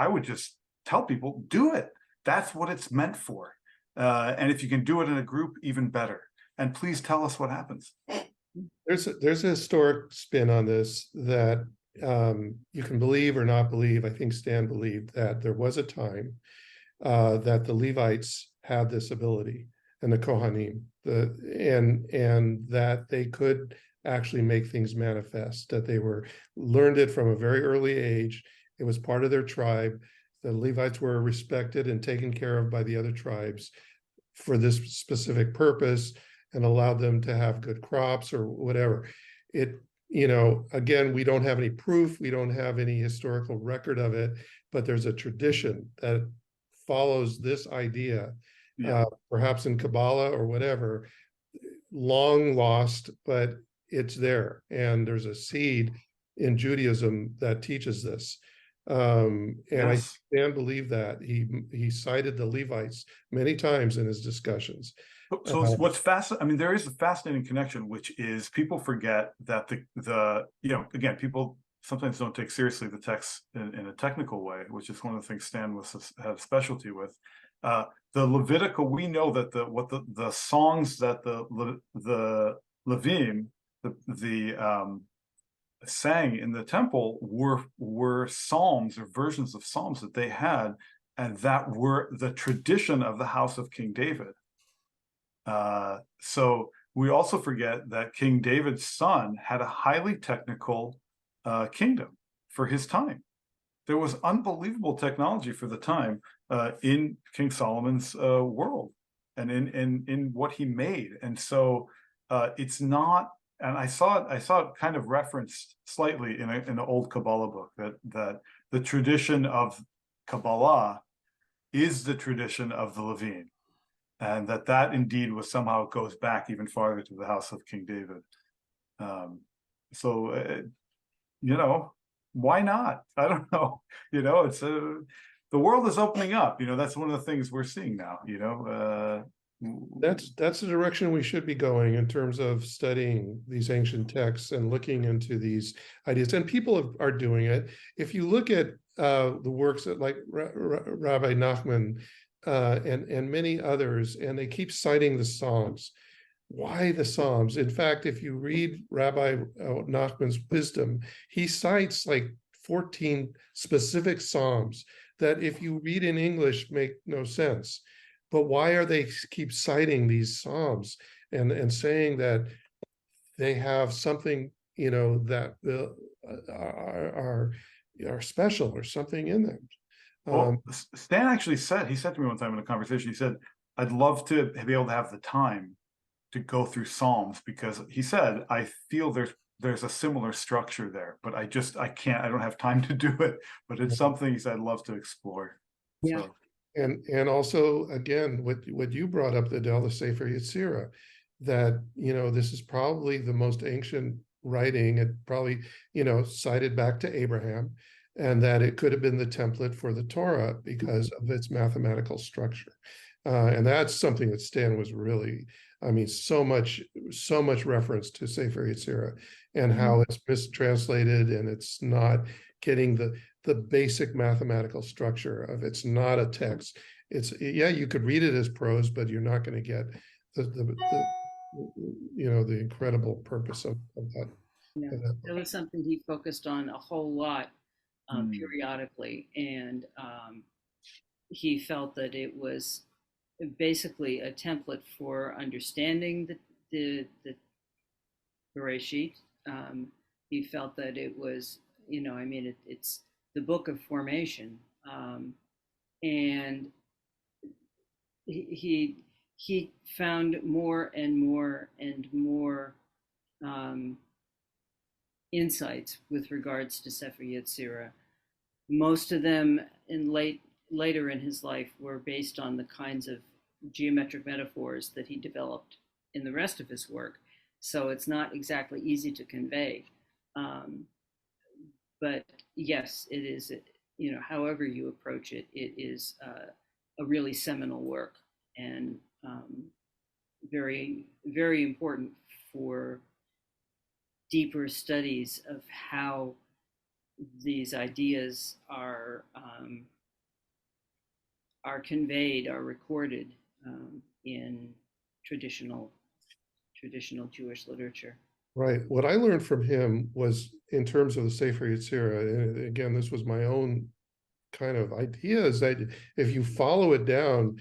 tell people, do it. That's what it's meant for. And if you can do it in a group, even better. And please tell us what happens. There's a historic spin on this that you can believe or not believe. I think Stan believed that there was a time that the Levites had this ability, and the Kohanim, and that they could actually make things manifest, that they learned it from a very early age. It was part of their tribe. The Levites were respected and taken care of by the other tribes for this specific purpose, and allowed them to have good crops or whatever. You know, again, we don't have any proof, we don't have any historical record of it, but there's a tradition that follows this idea, perhaps in Kabbalah or whatever, long lost, but it's there. And there's a seed in Judaism that teaches this. And I can't believe that he cited the Levites many times in his discussions. So what's fascinating, I mean, there is a fascinating connection, which is people forget that the you know, again, people sometimes don't take seriously the text in a technical way, which is one of the things Stan had a specialty with. The Levitical, we know that the songs that the Levim, sang in the temple were psalms or versions of psalms that they had, and that were the tradition of the house of King David. So we also forget that King David's son had a highly technical kingdom for his time. There was unbelievable technology for the time in King Solomon's world and in what he made. And so it's not. And I saw it kind of referenced slightly in an old Kabbalah book that the tradition of Kabbalah is the tradition of the Levim, and that indeed was somehow goes back even farther to the house of King David. You know, why not? I don't know. You know, it's the world is opening up. You know, that's one of the things we're seeing now. You know. That's the direction we should be going in terms of studying these ancient texts and looking into these ideas. And people are doing it. If you look at the works that, like Rabbi Nachman and many others, and they keep citing the Psalms. Why the Psalms? In fact, if you read Rabbi Nachman's wisdom, he cites like 14 specific Psalms that, if you read in English, make no sense. But why are they keep citing these Psalms and saying that they have something, you know, that are special or something in them? Well, Stan actually said to me one time in a conversation, he said, I'd love to be able to have the time to go through Psalms, because he said, I feel there's a similar structure there, but I don't have time to do it. But it's something he said I'd love to explore. Yeah. So. And also, again, what you brought up, Adele, the Sefer Yetzirah, that, this is probably the most ancient writing, it probably, cited back to Abraham, and that it could have been the template for the Torah because of its mathematical structure. And that's something that Stan was really, I mean, so much reference to Sefer Yetzirah and how it's mistranslated and it's not getting the basic mathematical structure of it's not a text. It's, yeah, you could read it as prose, but you're not going to get the incredible purpose of that. Yeah, that was something he focused on a whole lot periodically, and he felt that it was basically a template for understanding the Bereshit. He felt that it was, it's the book of formation, and he found more and more and more insights with regards to Sefer Yetzirah. Most of them later in his life were based on the kinds of geometric metaphors that he developed in the rest of his work. So it's not exactly easy to convey. But yes, it is, however you approach it, it is a really seminal work and very, very important for deeper studies of how these ideas are conveyed, are recorded in traditional Jewish literature. Right. What I learned from him was in terms of the Sefer Yetzirah, and again, this was my own kind of idea, is that if you follow it down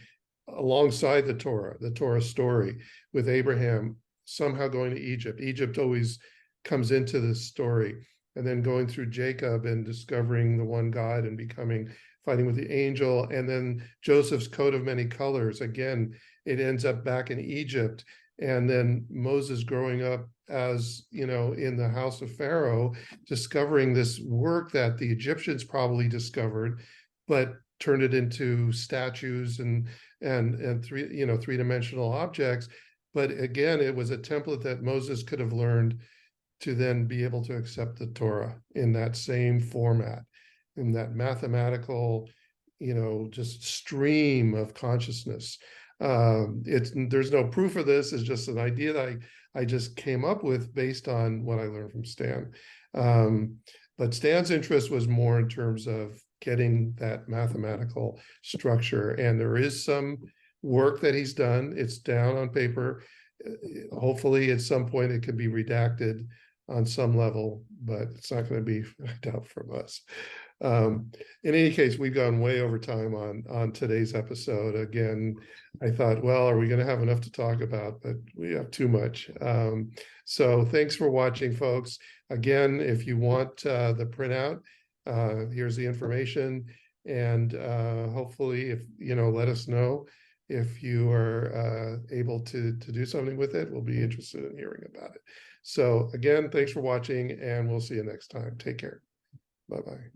alongside the Torah story with Abraham somehow going to Egypt. Egypt always comes into this story, and then going through Jacob and discovering the one God and fighting with the angel, and then Joseph's coat of many colors. Again, it ends up back in Egypt, and then Moses growing up as, in the house of Pharaoh, discovering this work that the Egyptians probably discovered, but turned it into statues and three-dimensional objects. But again, it was a template that Moses could have learned to then be able to accept the Torah in that same format, in that mathematical, just stream of consciousness. There's no proof of this. It's just an idea that I just came up with based on what I learned from Stan. But Stan's interest was more in terms of getting that mathematical structure. And there is some work that he's done. It's down on paper. Hopefully at some point it could be redacted on some level, but it's not going to be, I doubt, from us. In any case, we've gone way over time on today's episode. Again, I thought, well, are we going to have enough to talk about? But we have too much. So thanks for watching, folks. Again, if you want the printout, here's the information. And hopefully, if let us know if you are able to do something with it. We'll be interested in hearing about it. So again, thanks for watching, and we'll see you next time. Take care. Bye-bye.